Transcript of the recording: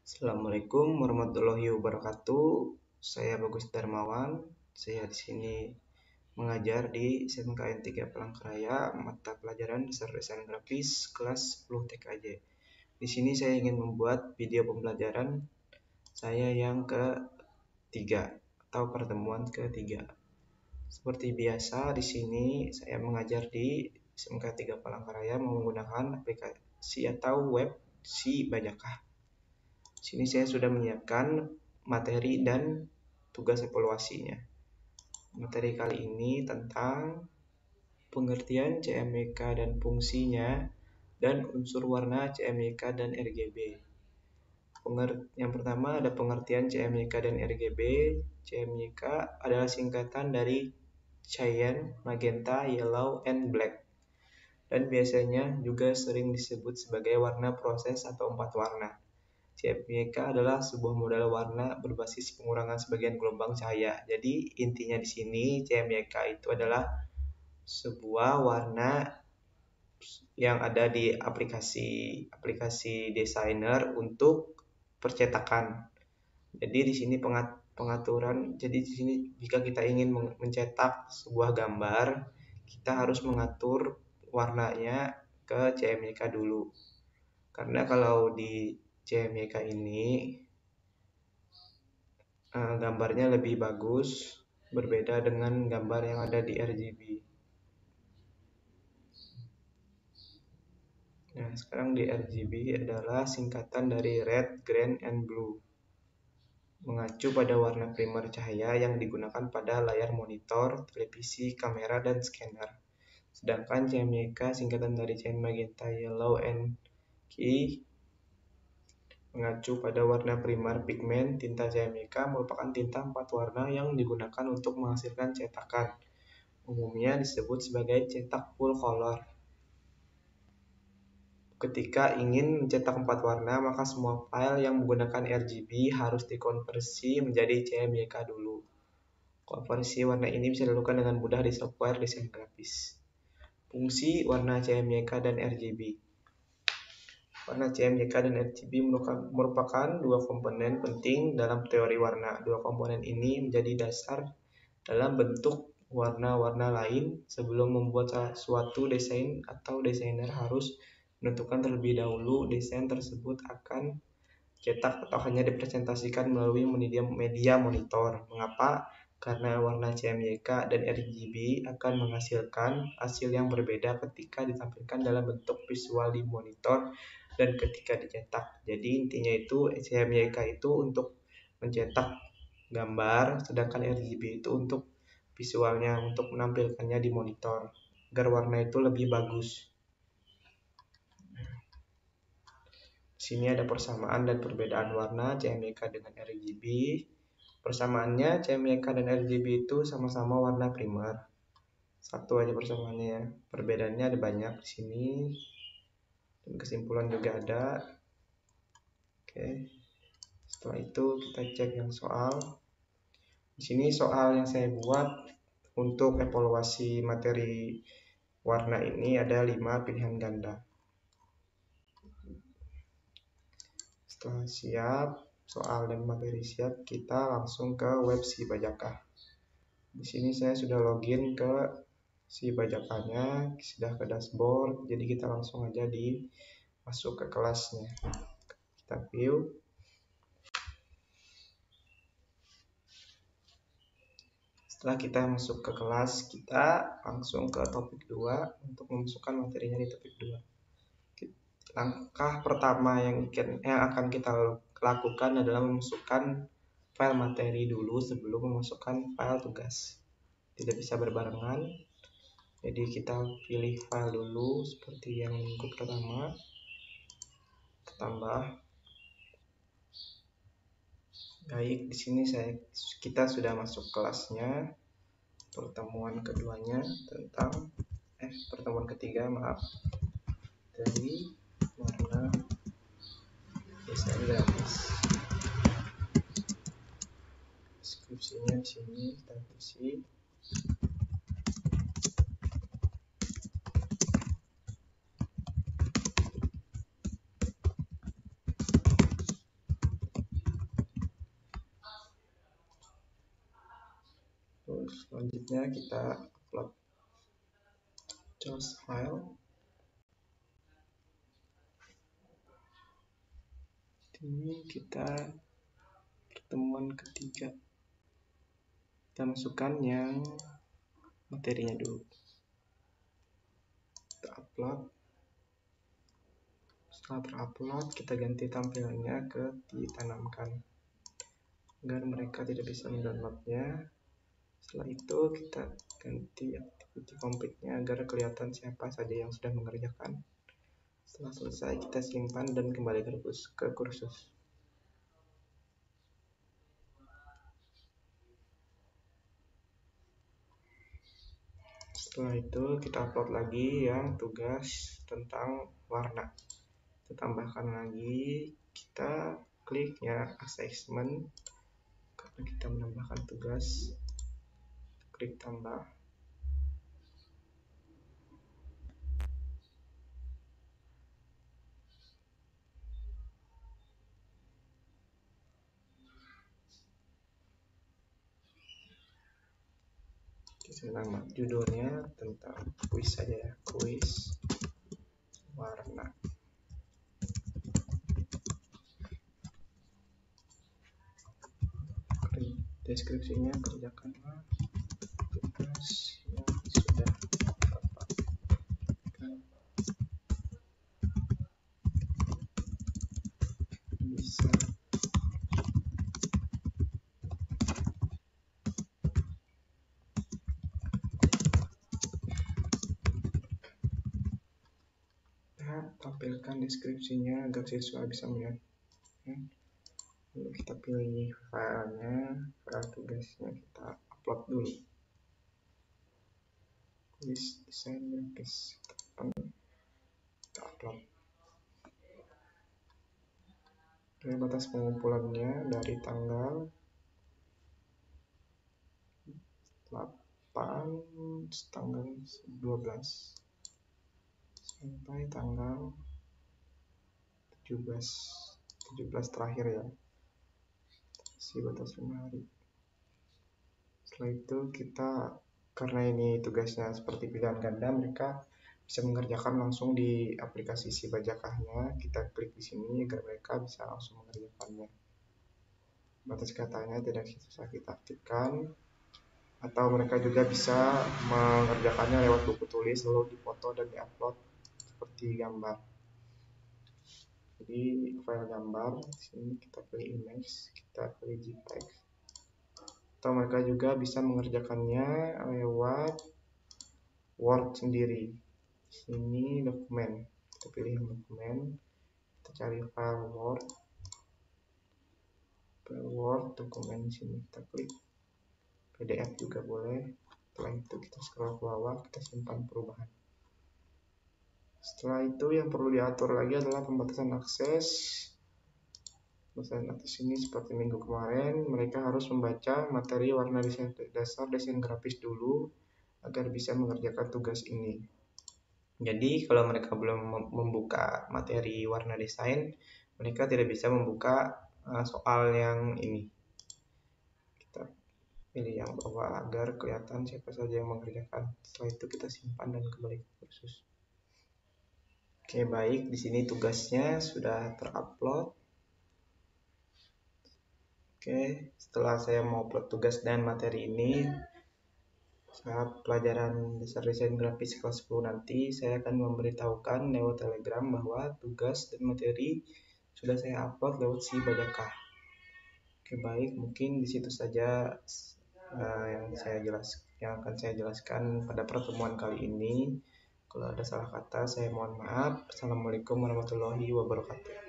Assalamualaikum warahmatullahi wabarakatuh. Saya Bagus Darmawan. Saya di sini mengajar di SMKN 3 Palangkaraya, mata pelajaran dasar desain grafis kelas 10 TKJ. Di sini saya ingin membuat video pembelajaran saya yang ketiga atau pertemuan ketiga. Seperti biasa, di sini saya mengajar di SMK 3 Palangkaraya menggunakan aplikasi atau web Si Bajakah. Sini saya sudah menyiapkan materi dan tugas evaluasinya. Materi kali ini tentang pengertian CMYK dan fungsinya dan unsur warna CMYK dan RGB. Yang pertama ada pengertian CMYK dan RGB. CMYK adalah singkatan dari cyan, magenta, yellow, and black. Dan biasanya juga sering disebut sebagai warna proses atau 4 warna. CMYK adalah sebuah model warna berbasis pengurangan sebagian gelombang cahaya. Jadi intinya di sini CMYK itu adalah sebuah warna yang ada di aplikasi desainer untuk percetakan. Jadi di sini pengaturan. Jadi di sini jika kita ingin mencetak sebuah gambar, kita harus mengatur warnanya ke CMYK dulu. Karena kalau di CMYK ini gambarnya lebih bagus, berbeda dengan gambar yang ada di RGB. Nah, sekarang di RGB adalah singkatan dari red, green, and blue, mengacu pada warna primer cahaya yang digunakan pada layar monitor, televisi, kamera, dan scanner. Sedangkan CMYK singkatan dari cyan, magenta, yellow, and key mengacu pada warna primer pigmen. Tinta CMYK merupakan tinta 4 warna yang digunakan untuk menghasilkan cetakan. Umumnya disebut sebagai cetak full color. Ketika ingin mencetak 4 warna, maka semua file yang menggunakan RGB harus dikonversi menjadi CMYK dulu. Konversi warna ini bisa dilakukan dengan mudah di software desain grafis. Fungsi warna CMYK dan RGB. Warna CMYK dan RGB merupakan dua komponen penting dalam teori warna. Dua komponen ini menjadi dasar dalam bentuk warna-warna lain. Sebelum membuat suatu desain atau desainer harus menentukan terlebih dahulu desain tersebut akan cetak atau hanya dipresentasikan melalui media monitor. Mengapa? Karena warna CMYK dan RGB akan menghasilkan hasil yang berbeda ketika ditampilkan dalam bentuk visual di monitor dan ketika dicetak. Jadi intinya itu CMYK itu untuk mencetak gambar, sedangkan RGB itu untuk visualnya, untuk menampilkannya di monitor agar warna itu lebih bagus. Di sini ada persamaan dan perbedaan warna CMYK dengan RGB. Persamaannya CMYK dan RGB itu sama-sama warna primer. Satu aja persamaannya ya. Perbedaannya ada banyak di sini. Dan kesimpulan juga ada. Oke. Setelah itu kita cek yang soal. Di sini soal yang saya buat untuk evaluasi materi warna ini ada 5 pilihan ganda. Setelah siap, soal dan materi siap, kita langsung ke web Si Bajakah. Di sini saya sudah login ke Si Bajakahnya, sudah ke dashboard, jadi kita langsung aja masuk ke kelasnya. Kita view. Setelah kita masuk ke kelas, kita langsung ke topik 2 untuk memasukkan materinya di topik 2. Langkah pertama yang akan kita lakukan adalah memasukkan file materi dulu sebelum memasukkan file tugas. Tidak bisa berbarengan. Jadi kita pilih file dulu seperti yang lingkup pertama. Tambah. Baik, di sini kita sudah masuk kelasnya. Pertemuan ketiga, dari warna desain grafis. Deskripsinya di sini kita isi. Selanjutnya kita upload JAWS file. Ini kita pertemuan ketiga. Kita masukkan yang materinya dulu. Kita upload. Setelah terupload, kita ganti tampilannya ke ditanamkan agar mereka tidak bisa mendownloadnya. Setelah itu kita ganti activity complete-nya agar kelihatan siapa saja yang sudah mengerjakan. Setelah selesai, kita simpan dan kembali ke kursus. Setelah itu kita upload lagi yang tugas tentang warna. Kita tambahkan lagi, kita klik ya assessment karena kita menambahkan tugas. Klik tambah. Saya nama judulnya tentang kuis saja ya, kuis warna. Deskripsinya, kerjakanlah tugas yang sudah dapatkan. Bisa tampilkan deskripsinya agar siswa bisa melihat. Lalu kita pilih filenya, file tugasnya kita upload dulu. Kuis desain grafis, kita upload. Dari batas pengumpulannya dari tanggal 8 tanggal 12 sampai tanggal 17 terakhir ya, si batas 5 hari. Setelah itu kita, karena ini tugasnya seperti pilihan ganda, mereka bisa mengerjakan langsung di aplikasi si bajakahnya. Kita klik di sini agar mereka bisa langsung mengerjakannya. Batas katanya tidak susah kita aktifkan, atau mereka juga bisa mengerjakannya lewat buku tulis lalu dipoto dan diupload seperti gambar. Jadi file gambar, di sini kita pilih image, kita pilih JPEG. Atau mereka juga bisa mengerjakannya lewat Word sendiri. Di sini dokumen, kita pilih dokumen, kita cari file Word, dokumen. Di sini kita klik PDF juga boleh. Setelah itu kita scroll ke bawah, kita simpan perubahan. Setelah itu yang perlu diatur lagi adalah pembatasan akses. Pembatasan akses ini seperti minggu kemarin, mereka harus membaca materi warna dasar desain grafis dulu agar bisa mengerjakan tugas ini. Jadi kalau mereka belum membuka materi warna desain, mereka tidak bisa membuka soal yang ini. Kita pilih yang bawah agar kelihatan siapa saja yang mengerjakan. Setelah itu kita simpan dan kembali ke kursus. Oke, baik, di sini tugasnya sudah terupload. Oke, setelah saya mau upload tugas dan materi ini, saat pelajaran dasar desain grafis kelas 10 nanti, saya akan memberitahukan lewat Telegram bahwa tugas dan materi sudah saya upload lewat si bajakah. Oke, baik, mungkin di situ saja yang akan saya jelaskan pada pertemuan kali ini. Kalau ada salah kata, saya mohon maaf. Assalamualaikum warahmatullahi wabarakatuh.